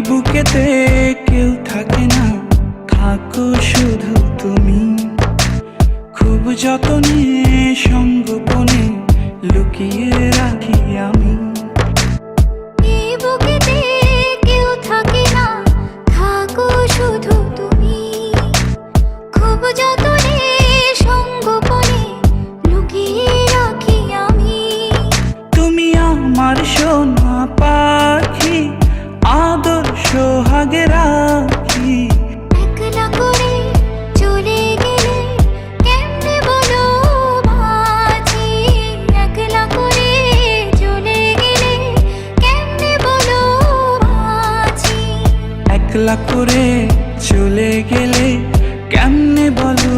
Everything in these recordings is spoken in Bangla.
বুকেতে কেউ থাকে না, থাকো শুধু তুমি। খুব যতনে সঙ্গোপনে লুকিয়ে রাখি আমি। এই বুকেতে কেউ থাকে না, থাকো শুধু তুমি। খুব যতনে সঙ্গোপনে লুকিয়ে রাখি আমি। তুমি আমার সোনা পাখি, আদর সোহাগে রাখি। একলা করে চলে গেলে কেমনে বলো বাঁচি। একলা করে চলে গেলে কেমনে বলো বাঁচি। একলা করে চলে গেলে কেমনে বলো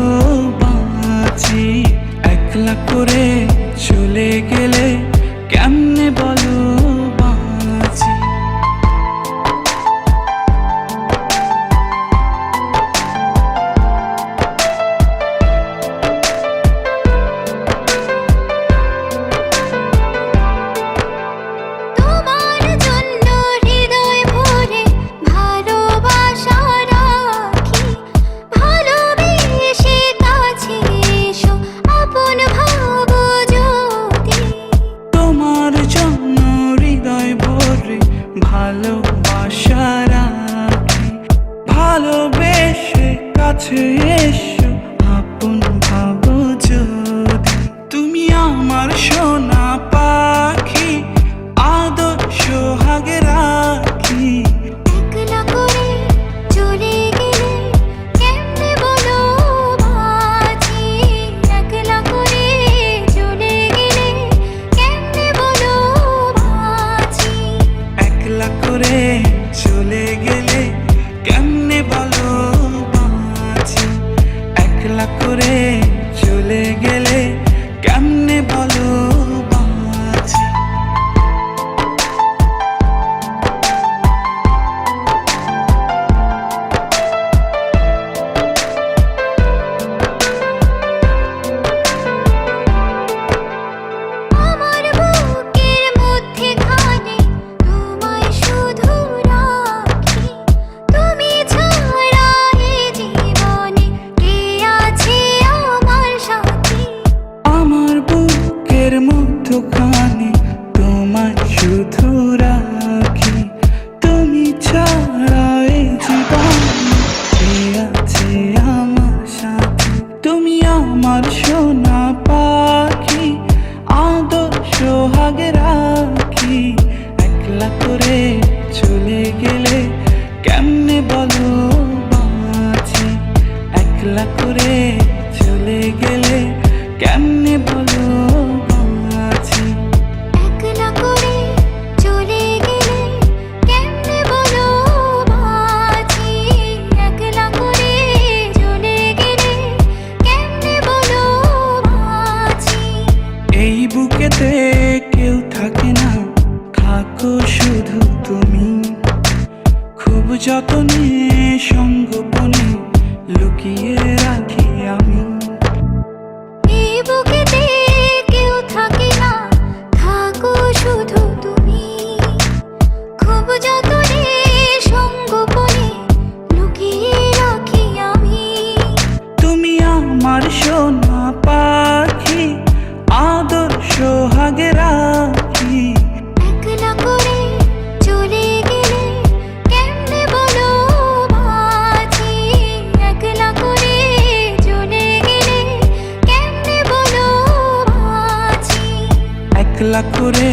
বাঁচি। একলা করে চলে গেলে কেমনে বলো বাঁচি। তোমার জন্য হৃদয় ভরে ভালোবাসা রাখি। ভালোবেসে কাছে এসো, আপন ভাবো যদি। তোমার জন্য হৃদয় ভরে ভালোবাসা রাখি। ভালোবেসে কাছে এসো, আপন ভাবো যদি। তুমি আমার সোনা পাখি, আদর সোহাগে রাখি। একলা করে চলে গেলে কেমনে বলো বাঁচি। একলা করে চলে গেলে কেমনে বলো বাঁচি। একলা করে চলে গেলে কেমনে বলো বাঁচি। একলা করে চলে গেলে কেমনে বলো বাঁচি। আমার বুকের মধ্যেখানে তোমায় শুধু রাখি। তুমি ছাড়া এ জীবনে কে আছে আমার সাথী। আমার বুকের মধ্যখানে তোমায় শুধু রাখি। তুমি ছাড়া এই জীবনে কে আছে আমার সাথে। তুমি আমার সোনা পাখি, আদর সোহাগে রাখি। একলা করে চলে গেলে কেমনে বলো বাঁচি। একলা করে চলে গেলে কেমনে বলো বাঁচি। একলা করে চলে গেলে কেমনে বলো বাঁচি। একলা করে চলে গেলে কেমনে বলো বাঁচি। এই বুকেতে কেউ থাকে না, থাকো শুধু তুমি। খুব যতনে সঙ্গোপনে লুকিয়ে রাখি আমি। এই বুকেতে কেউ থাকে না, থাকো শুধু তুমি। খুব যতনে সঙ্গোপনে লুকিয়ে রাখি আমি। তুমি আমার সোনা পাখি, আদর সোহাগে রাখি। একলা করে চলে গেলে কেমনে বলো বাঁচি। একলা করে চলে গেলে কেমনে বলো বাঁচি। একলা করে